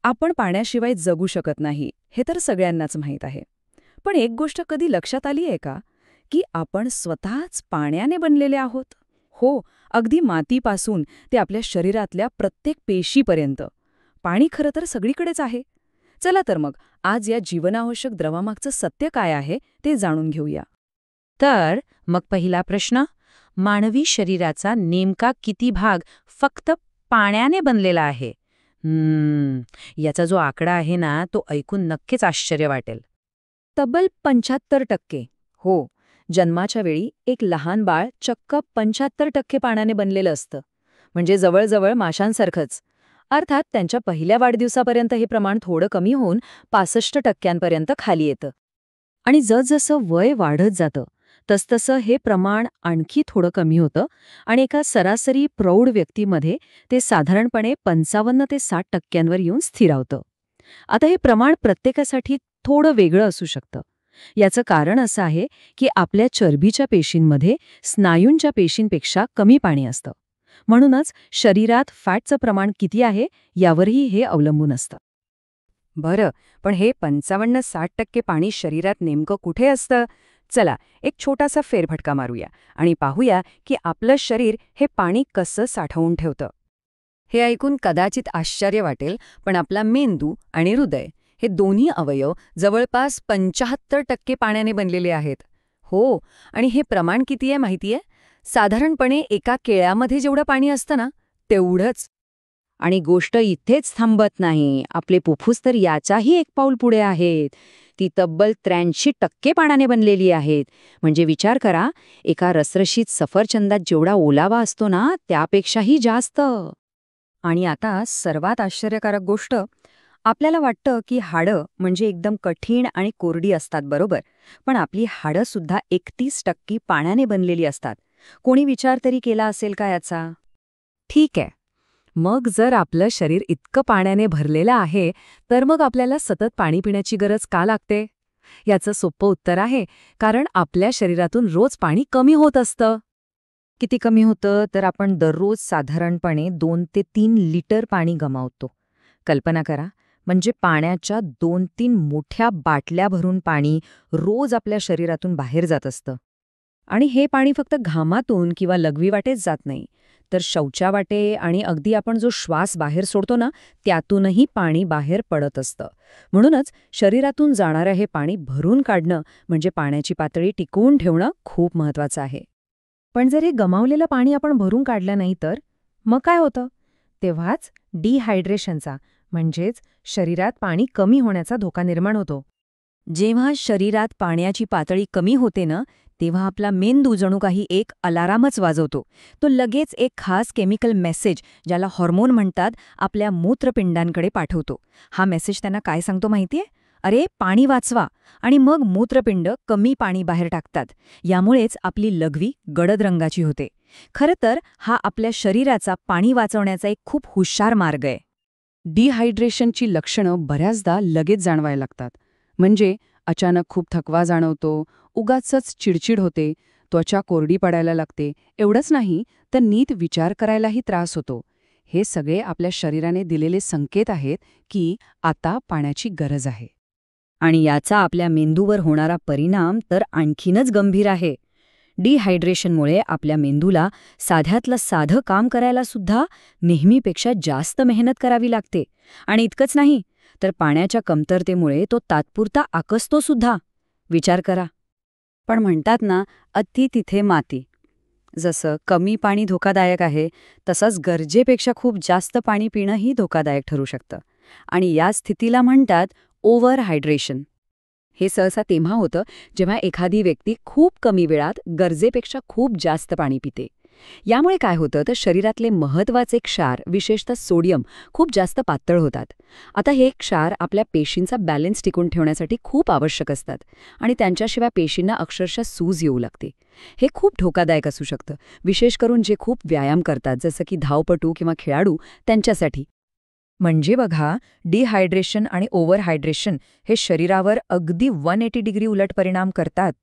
आपण पाण्याशिवाय जगू शकत नाही हे तर सगळ्यांनाच माहीत आहे. पण एक गोष्ट कधी लक्षात आली आहे का, की आपण स्वतःच पाण्याने बनलेले आहोत? हो, अगदी मातीपासून ते आपल्या शरीरातल्या प्रत्येक पेशीपर्यंत. पाणी खरं तर सगळीकडेच आहे. चला तर मग आज या जीवनावश्यक द्रवामागचं सत्य काय आहे ते जाणून घेऊया. तर मग पहिला प्रश्न, मानवी शरीराचा नेमका किती भाग फक्त पाण्याने बनलेला आहे? याचा जो आकडा आहे ना, तो ऐकून नक्कीच आश्चर्य वाटेल. तब्बल 75%. हो, जन्माच्या वेळी एक लहान बाळ चक्क 75% पाण्याने बनलेलं असतं. म्हणजे जवळजवळ माशांसारखंच. अर्थात त्यांच्या पहिल्या वाढदिवसापर्यंत हे प्रमाण थोडं कमी होऊन 65% खाली येतं. आणि जसजसं वय वाढत जातं तसतसं हे प्रमाण आणखी थोडं कमी होतं आणि एका सरासरी प्रौढ व्यक्तीमध्ये ते साधारणपणे 55 ते 60% येऊन स्थिरावतं. आता हे प्रमाण प्रत्येकासाठी थोडं वेगळं असू शकतं. याचं कारण असं आहे की आपल्या चरबीच्या पेशींमध्ये स्नायूंच्या पेशींपेक्षा कमी पाणी असतं. म्हणूनच शरीरात फॅटचं प्रमाण किती आहे यावरही हे अवलंबून असतं. बरं, पण हे 55-60% पाणी शरीरात नेमकं कुठे असतं? चला, एक छोटासा फेरफटका मारूया आणि पाहूया की आपलं शरीर हे पाणी कसं साठवून ठेवतं. हे ऐकून कदाचित आश्चर्य वाटेल, पण आपला मेंदू आणि हृदय हे दोन्ही अवयव जवळपास 75% पाण्याने बनलेले आहेत. हो, आणि हे प्रमाण किती आहे माहितीये? साधारणपणे एका केळ्यामध्ये जेवढं पाणी असतं ना, तेवढंच. आणि गोष्ट इथेच थांबत नाही. आपले फुफ्फुस तर याच्याही एक पाऊल पुढे आहेत. ती तब्बल 83% पाण्याने बनलेली आहेत. म्हणजे विचार करा, एका रसरशीत सफरचंदात जेवढा ओलावा असतो ना, त्यापेक्षाही जास्त. आणि आता सर्वात आश्चर्यकारक गोष्ट, आपल्याला वाटतं की हाडं म्हणजे एकदम कठीण आणि कोरडी असतात, बरोबर. पण आपली हाडं सुद्धा 31% पाण्याने बनलेली असतात. कोणी विचार तरी केला असेल का याचा? ठीक आहे. मग जर आपलं शरीर इतकं पाण्याने भरलेलं आहे, तर मग आपल्याला सतत पाणी पिण्याची गरज का लागते? याचं सोपं उत्तर आहे, कारण आपल्या शरीरातून रोज पाणी कमी होत असतं. किती कमी होतं? तर आपण दररोज साधारणपणे 2 ते 3 लिटर पाणी गमावतो. कल्पना करा, म्हणजे पाण्याच्या 2-3 मोठ्या बाटल्या भरून पाणी रोज आपल्या शरीरातून बाहेर जात असतं. आणि हे पाणी फक्त घामातून किंवा लघवीवाटेच जात नाही, तर शौचावाटे आणि अगदी आपण जो श्वास बाहेर सोडतो ना, त्यातूनही पाणी बाहेर पडत असतं. म्हणूनच शरीरातून जाणारं हे पाणी भरून काढणं म्हणजे पाण्याची पातळी टिकवून ठेवणं खूप महत्वाचं आहे. पण जर हे गमावलेलं पाणी आपण भरून काढलं नाही तर मग काय होतं? तेव्हाच डिहायड्रेशनचा म्हणजेच शरीरात पाणी कमी होण्याचा धोका निर्माण होतो. जेव्हा शरीरात पाण्याची पातळी कमी होते ना, तेव्हा आपला मेंदू जणू काही एक अलारामच वाजवतो. तो लगेच एक खास केमिकल मेसेज, ज्याला हॉर्मोन म्हणतात, आपल्या मूत्रपिंडांकडे पाठवतो. हा मेसेज त्यांना काय सांगतो माहितीये? अरे, पाणी वाचवा. आणि मग मूत्रपिंड कमी पाणी बाहेर टाकतात. यामुळेच आपली लघवी गडद रंगाची होते. खरं तर हा आपल्या शरीराचा पाणी वाचवण्याचा एक खूप हुशार मार्ग आहे. डिहायड्रेशनची लक्षणं बऱ्याचदा लगेच जाणवायला लागतात. म्हणजे अचानक खूप थकवा जाणवतो, उगाचच चिडचिड होते, त्वचा कोरडी पडायला लागते. एवढंच नाही तर नीट विचार करायलाही त्रास होतो. हे सगळे आपल्या शरीराने दिलेले संकेत आहेत की आता पाण्याची गरज आहे. आणि याचा आपल्या मेंदूवर होणारा परिणाम तर आणखीनच गंभीर आहे. डिहायड्रेशनमुळे आपल्या मेंदूला साध्यातलं साधं काम करायला सुद्धा नेहमीपेक्षा जास्त मेहनत करावी लागते. आणि इतकंच नाही, तर पाण्याच्या कमतरतेमुळे तो तात्पुरता आकसतो सुद्धा. विचार करा. पण म्हणतात ना, अति तिथे माती. जसं कमी पाणी धोकादायक आहे, तसंच गरजेपेक्षा खूप जास्त पाणी पिणंही धोकादायक ठरू शकतं. आणि या स्थितीला म्हणतात ओव्हर हायड्रेशन. हे सहसा तेव्हा होतं जेव्हा एखादी व्यक्ती खूप कमी वेळात गरजेपेक्षा खूप जास्त पाणी पिते. यामुळे काय होतं तर शरीरातले महत्त्वाचे क्षार, विशेषतः सोडियम, खूप जास्त पातळ होतात. आता हे क्षार आपल्या पेशींचा बॅलन्स टिकून ठेवण्यासाठी खूप आवश्यक असतात आणि त्यांच्याशिवाय पेशींना अक्षरशः सूज येऊ लागते. हे खूप धोकादायक असू शकतं, विशेष करून जे खूप व्यायाम करतात, जसं की धावपटू किंवा खेळाडू, त्यांच्यासाठी. म्हणजे बघा, डिहायड्रेशन आणि ओव्हरहायड्रेशन हे शरीरावर अगदी 180 डिग्री उलट परिणाम करतात.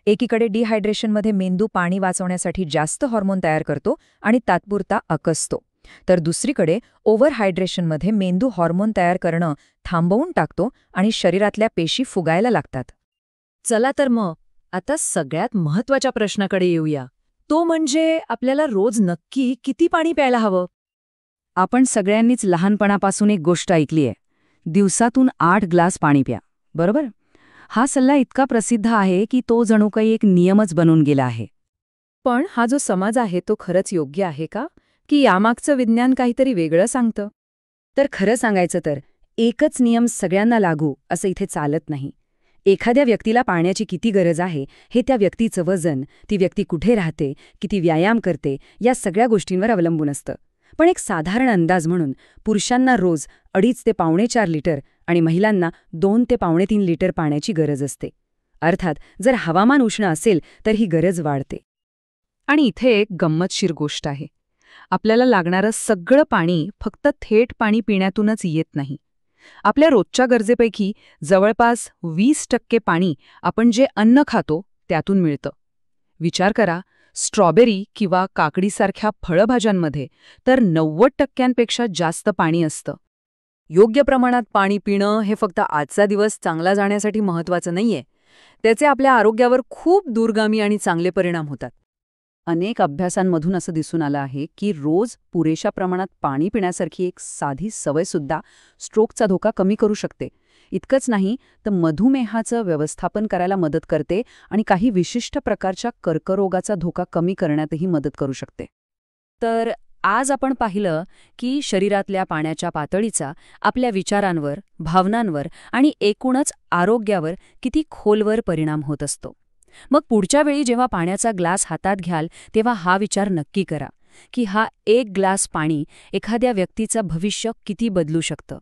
एकीकडे डिहायड्रेशनमध्ये मेंदू पाणी वाचवण्यासाठी जास्त हॉर्मोन तयार करतो आणि तात्पुरता आकसतो. तर दुसरीकडे ओव्हरहायड्रेशनमध्ये मेंदू हॉर्मोन तयार करणं थांबवून टाकतो आणि शरीरातल्या पेशी फुगायला लागतात. चला तर मग आता सगळ्यात महत्वाच्या प्रश्नाकडे येऊया. तो म्हणजे आपल्याला रोज नक्की किती पाणी प्यायला हवं? आपण सगळ्यांनीच लहानपणापासून एक गोष्ट ऐकली आहे, दिवसातून 8 ग्लास पाणी प्या, बरोबर? हा सल्ला इतका प्रसिद्ध आहे की तो जणू काही एक नियमच बनून गेला आहे. पण हा जो समज आहे तो खरंच योग्य आहे का? की यामागचं विज्ञान काहीतरी वेगळं सांगतं? तर खरं सांगायचं तर एकच नियम सगळ्यांना लागू असं इथे चालत नाही. एखाद्या व्यक्तीला पाण्याची किती गरज आहे हे त्या व्यक्तीचं वजन, ती व्यक्ती कुठे राहते, किती व्यायाम करते, या सगळ्या गोष्टींवर अवलंबून असतं. पण एक साधारण अंदाज म्हणून पुरुषांना रोज 2.5 ते 4.5 लिटर आणि महिलांना 2 ते 3.5 लिटर पाण्याची गरज असते. अर्थात जर हवामान उष्ण असेल तर ही गरज वाढते. आणि इथे एक गंमतशीर गोष्ट आहे. आपल्याला लागणारं सगळं पाणी फक्त थेट पाणी पिण्यातूनच येत नाही. आपल्या रोजच्या गरजेपैकी जवळपास 20% पाणी आपण जे अन्न खातो त्यातून मिळतं. विचार करा, स्ट्रॉबेरी किंवा काकडीसारख्या फळभाज्यांमध्ये तर 90% जास्त पाणी असतं. योग्य प्रमाणात पाणी पिणं हे फक्त आजचा दिवस चांगला जाण्यासाठी महत्त्वाचं नाहीये. त्याचे आपल्या आरोग्यावर खूप दूरगामी आणि चांगले परिणाम होतात. अनेक अभ्यासांमधून असं दिसून आलं आहे की रोज पुरेशा प्रमाणात पाणी पिण्यासारखी एक साधी सवयसुद्धा स्ट्रोकचा धोका कमी करू शकते. इतकंच नाही तर मधुमेहाचं व्यवस्थापन करायला मदत करते आणि काही विशिष्ट प्रकारच्या कर्करोगाचा धोका कमी करण्यातही मदत करू शकते. तर आज आपण पाहिलं की शरीरातल्या पाण्याच्या पातळीचा आपल्या विचारांवर, भावनांवर आणि एकूणच आरोग्यावर किती खोलवर परिणाम होत असतो. मग पुढच्या वेळी जेव्हा पाण्याचा ग्लास हातात घ्याल तेव्हा हा विचार नक्की करा की हा 1 ग्लास पाणी एखाद्या व्यक्तीचं भविष्य किती बदलू शकतं.